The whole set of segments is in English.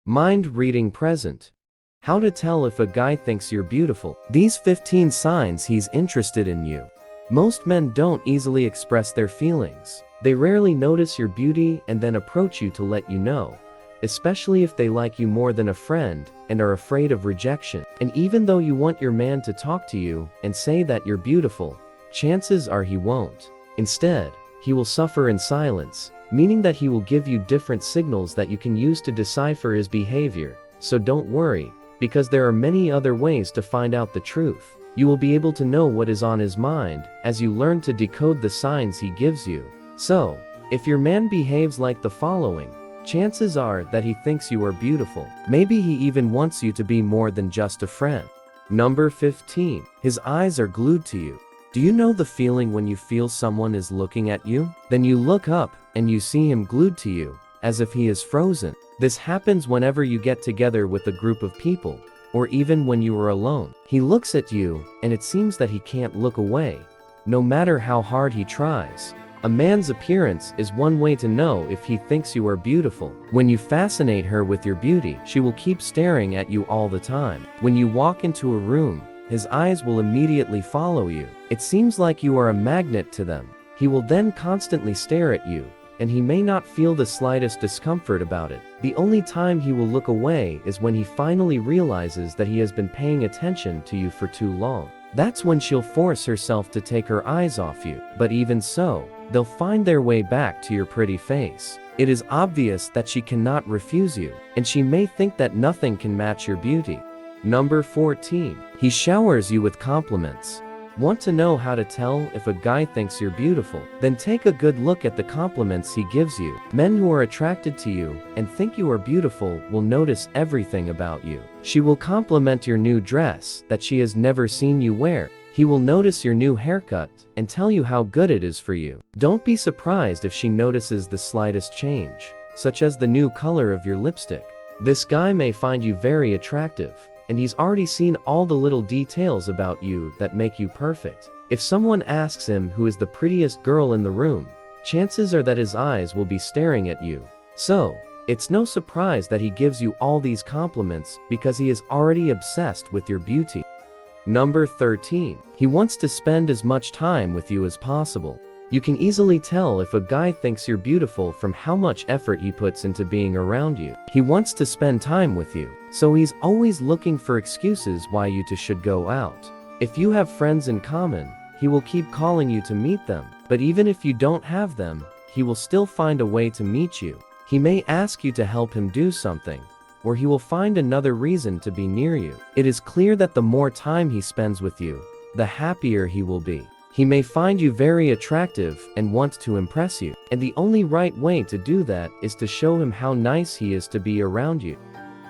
Mind reading present. How to tell if a guy thinks you're beautiful. These 15 signs he's interested in you. Most men don't easily express their feelings. They rarely notice your beauty and then approach you to let you know, especially if they like you more than a friend and are afraid of rejection. And even though you want your man to talk to you and say that you're beautiful, chances are he won't. Instead, he will suffer in silence, meaning that he will give you different signals that you can use to decipher his behavior. So don't worry, because there are many other ways to find out the truth. You will be able to know what is on his mind as you learn to decode the signs he gives you. So, if your man behaves like the following, chances are that he thinks you are beautiful. Maybe he even wants you to be more than just a friend. Number 15. His eyes are glued to you. Do you know the feeling when you feel someone is looking at you? Then you look up and you see him glued to you, as if he is frozen. This happens whenever you get together with a group of people, or even when you are alone. He looks at you, and it seems that he can't look away, no matter how hard he tries. A man's appearance is one way to know if he thinks you are beautiful. When you fascinate her with your beauty, she will keep staring at you all the time. When you walk into a room, his eyes will immediately follow you. It seems like you are a magnet to them. He will then constantly stare at you, and he may not feel the slightest discomfort about it. The only time he will look away is when he finally realizes that he has been paying attention to you for too long. That's when she'll force herself to take her eyes off you. But even so, they'll find their way back to your pretty face. It is obvious that she cannot refuse you, and she may think that nothing can match your beauty. Number 14. He showers you with compliments. Want to know how to tell if a guy thinks you're beautiful? Then take a good look at the compliments he gives you. Men who are attracted to you and think you are beautiful will notice everything about you. She will compliment your new dress that she has never seen you wear. He will notice your new haircut and tell you how good it is for you. Don't be surprised if she notices the slightest change, such as the new color of your lipstick. This guy may find you very attractive, and he's already seen all the little details about you that make you perfect. If someone asks him who is the prettiest girl in the room, chances are that his eyes will be staring at you. So, it's no surprise that he gives you all these compliments because he is already obsessed with your beauty. Number 13. He wants to spend as much time with you as possible. You can easily tell if a guy thinks you're beautiful from how much effort he puts into being around you. He wants to spend time with you, so he's always looking for excuses why you two should go out. If you have friends in common, he will keep calling you to meet them. But even if you don't have them, he will still find a way to meet you. He may ask you to help him do something, or he will find another reason to be near you. It is clear that the more time he spends with you, the happier he will be. He may find you very attractive and want to impress you, and the only right way to do that is to show him how nice he is to be around you.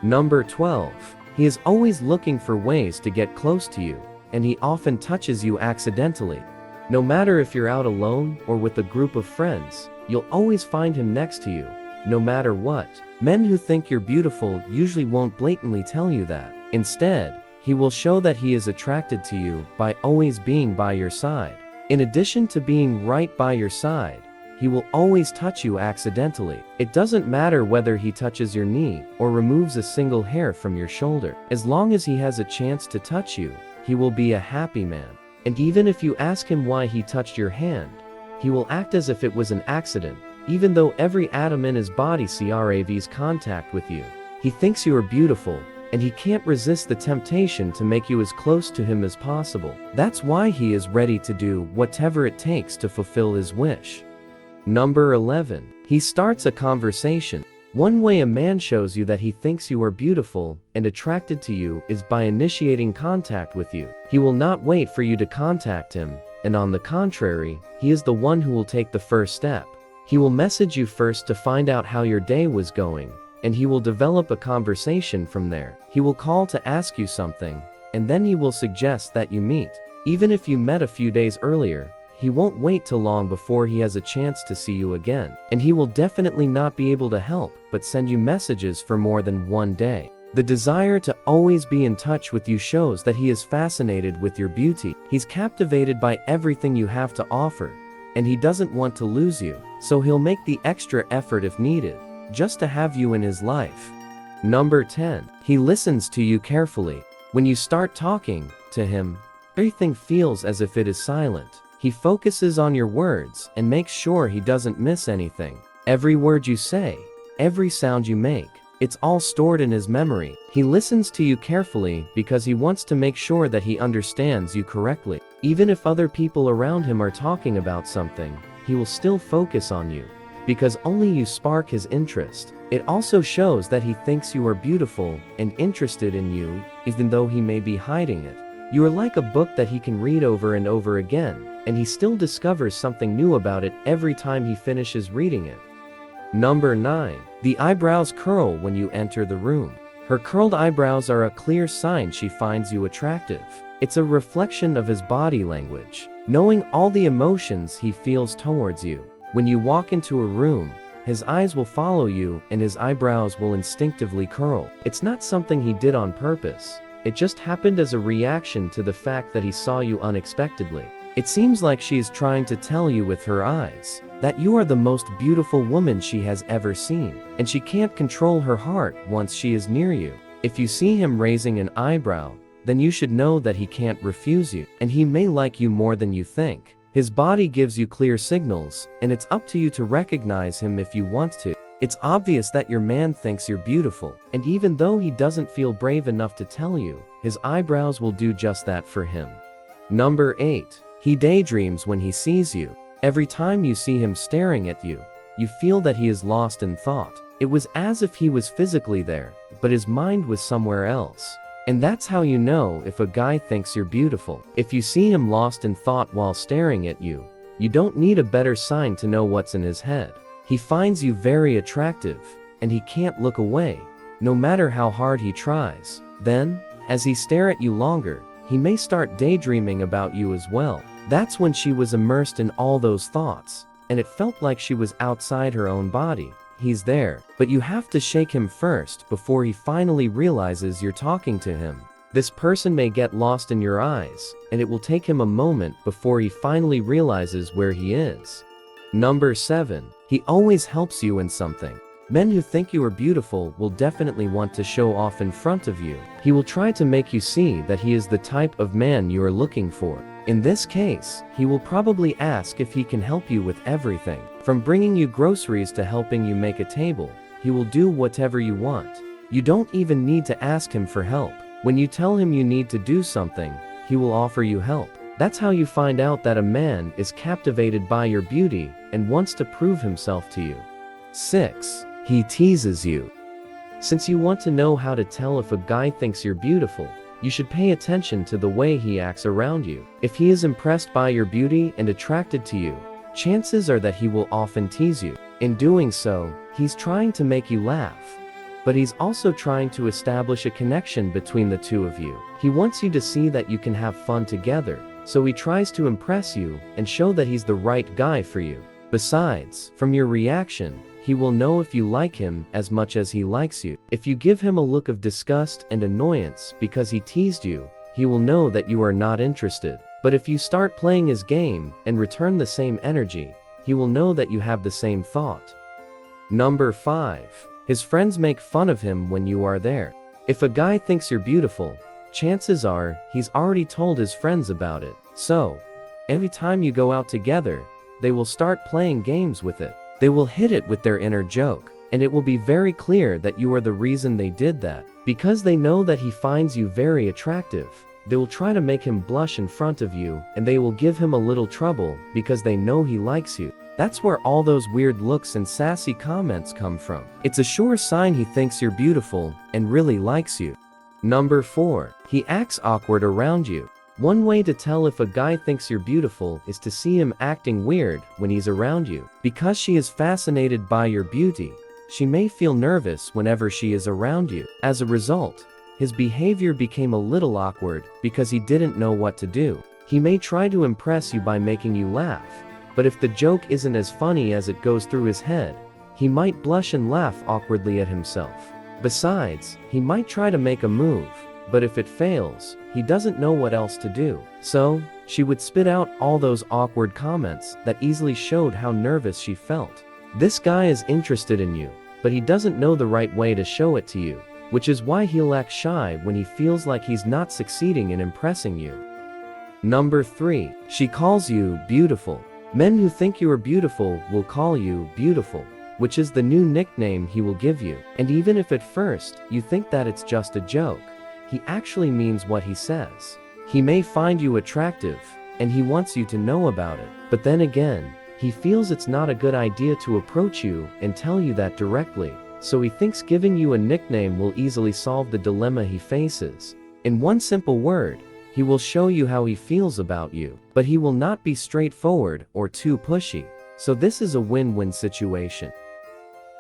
Number 12. He is always looking for ways to get close to you, and he often touches you accidentally. No matter if you're out alone or with a group of friends, you'll always find him next to you, no matter what. Men who think you're beautiful usually won't blatantly tell you that. Instead, he will show that he is attracted to you by always being by your side. In addition to being right by your side, he will always touch you accidentally. It doesn't matter whether he touches your knee or removes a single hair from your shoulder. As long as he has a chance to touch you, he will be a happy man. And even if you ask him why he touched your hand, he will act as if it was an accident, even though every atom in his body craves contact with you. He thinks you are beautiful, and he can't resist the temptation to make you as close to him as possible. That's why he is ready to do whatever it takes to fulfill his wish. Number 11. He starts a conversation. One way a man shows you that he thinks you are beautiful and attracted to you is by initiating contact with you. He will not wait for you to contact him, and on the contrary, he is the one who will take the first step. He will message you first to find out how your day was going, and he will develop a conversation from there. He will call to ask you something, and then he will suggest that you meet. Even if you met a few days earlier, he won't wait till long before he has a chance to see you again. And he will definitely not be able to help but send you messages for more than one day. The desire to always be in touch with you shows that he is fascinated with your beauty. He's captivated by everything you have to offer, and he doesn't want to lose you, so he'll make the extra effort if needed, just to have you in his life. Number 10. He listens to you carefully. When you start talking to him, everything feels as if it is silent. He focuses on your words and makes sure he doesn't miss anything. Every word you say, every sound you make, it's all stored in his memory. He listens to you carefully because he wants to make sure that he understands you correctly. Even if other people around him are talking about something, he will still focus on you, because only you spark his interest. It also shows that he thinks you are beautiful and interested in you, even though he may be hiding it. You are like a book that he can read over and over again, and he still discovers something new about it every time he finishes reading it. Number 9. The eyebrows curl when you enter the room. Her curled eyebrows are a clear sign she finds you attractive. It's a reflection of his body language, knowing all the emotions he feels towards you. When you walk into a room, his eyes will follow you and his eyebrows will instinctively curl. It's not something he did on purpose. It just happened as a reaction to the fact that he saw you unexpectedly. It seems like she is trying to tell you with her eyes that you are the most beautiful woman she has ever seen, and she can't control her heart once she is near you. If you see him raising an eyebrow, then you should know that he can't refuse you, and he may like you more than you think. His body gives you clear signals, and it's up to you to recognize him if you want to. It's obvious that your man thinks you're beautiful, and even though he doesn't feel brave enough to tell you, his eyebrows will do just that for him. Number 8. He daydreams when he sees you. Every time you see him staring at you, you feel that he is lost in thought. It was as if he was physically there, but his mind was somewhere else. And that's how you know if a guy thinks you're beautiful. If you see him lost in thought while staring at you, you don't need a better sign to know what's in his head. He finds you very attractive, and he can't look away, no matter how hard he tries. Then, as he stares at you longer, he may start daydreaming about you as well. That's when she was immersed in all those thoughts, and it felt like she was outside her own body. He's there, but you have to shake him first before he finally realizes you're talking to him. This person may get lost in your eyes, and it will take him a moment before he finally realizes where he is. Number 7. He always helps you in something. Men who think you are beautiful will definitely want to show off in front of you. He will try to make you see that he is the type of man you are looking for. In this case, he will probably ask if he can help you with everything. From bringing you groceries to helping you make a table, he will do whatever you want. You don't even need to ask him for help. When you tell him you need to do something, he will offer you help. That's how you find out that a man is captivated by your beauty and wants to prove himself to you. 6. He teases you. Since you want to know how to tell if a guy thinks you're beautiful, you should pay attention to the way he acts around you. If he is impressed by your beauty and attracted to you, chances are that he will often tease you. In doing so, he's trying to make you laugh, but he's also trying to establish a connection between the two of you. He wants you to see that you can have fun together, so he tries to impress you and show that he's the right guy for you. Besides, from your reaction, he will know if you like him as much as he likes you. If you give him a look of disgust and annoyance because he teased you, he will know that you are not interested. But if you start playing his game and return the same energy, he will know that you have the same thought. Number 5. His friends make fun of him when you are there. If a guy thinks you're beautiful, chances are he's already told his friends about it. So, every time you go out together, they will start playing games with it. They will hit it with their inner joke, and it will be very clear that you are the reason they did that. Because they know that he finds you very attractive, they will try to make him blush in front of you, and they will give him a little trouble because they know he likes you. That's where all those weird looks and sassy comments come from. It's a sure sign he thinks you're beautiful and really likes you. Number 4. He acts awkward around you. One way to tell if a guy thinks you're beautiful is to see him acting weird when he's around you. Because she is fascinated by your beauty, she may feel nervous whenever she is around you. As a result, his behavior became a little awkward because he didn't know what to do. He may try to impress you by making you laugh, but if the joke isn't as funny as it goes through his head, he might blush and laugh awkwardly at himself. Besides, he might try to make a move, but if it fails, he doesn't know what else to do. So, she would spit out all those awkward comments that easily showed how nervous she felt. This guy is interested in you, but he doesn't know the right way to show it to you, which is why he'll act shy when he feels like he's not succeeding in impressing you. Number 3. She calls you beautiful. Men who think you are beautiful will call you beautiful, which is the new nickname he will give you. And even if at first you think that it's just a joke, he actually means what he says. He may find you attractive, and he wants you to know about it. But then again, he feels it's not a good idea to approach you and tell you that directly, so he thinks giving you a nickname will easily solve the dilemma he faces. In one simple word, he will show you how he feels about you, but he will not be straightforward or too pushy. So this is a win-win situation.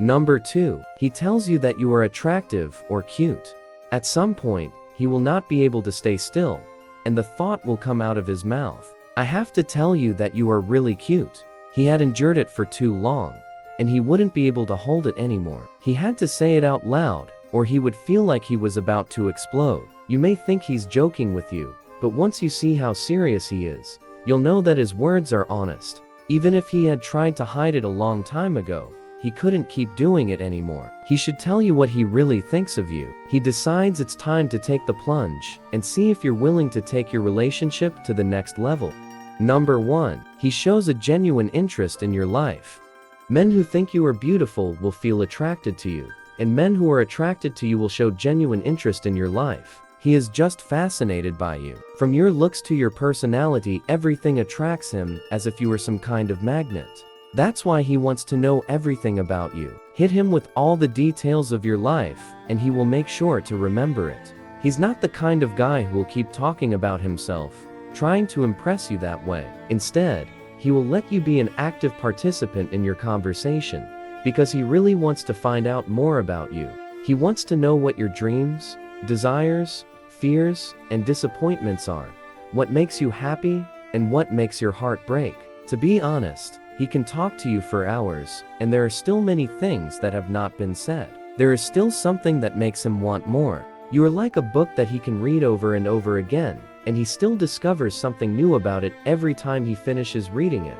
Number 2. He tells you that you are attractive or cute. At some point, he will not be able to stay still, and the thought will come out of his mouth. I have to tell you that you are really cute. He had endured it for too long, and he wouldn't be able to hold it anymore. He had to say it out loud, or he would feel like he was about to explode. You may think he's joking with you, but once you see how serious he is, you'll know that his words are honest. Even if he had tried to hide it a long time ago, he couldn't keep doing it anymore. He should tell you what he really thinks of you. He decides it's time to take the plunge and see if you're willing to take your relationship to the next level. Number 1. He shows a genuine interest in your life. Men who think you are beautiful will feel attracted to you, and men who are attracted to you will show genuine interest in your life. He is just fascinated by you. From your looks to your personality, everything attracts him as if you were some kind of magnet. That's why he wants to know everything about you. Hit him with all the details of your life, and he will make sure to remember it. He's not the kind of guy who will keep talking about himself, trying to impress you that way. Instead, he will let you be an active participant in your conversation, because he really wants to find out more about you. He wants to know what your dreams, desires, fears, and disappointments are, what makes you happy, and what makes your heart break. To be honest, he can talk to you for hours, and there are still many things that have not been said. There is still something that makes him want more. You are like a book that he can read over and over again, and he still discovers something new about it every time he finishes reading it.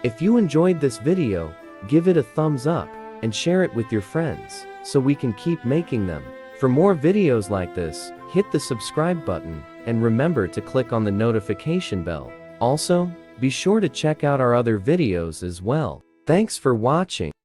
If you enjoyed this video, give it a thumbs up, and share it with your friends, so we can keep making them. For more videos like this, hit the subscribe button, and remember to click on the notification bell. Also, be sure to check out our other videos as well. Thanks for watching.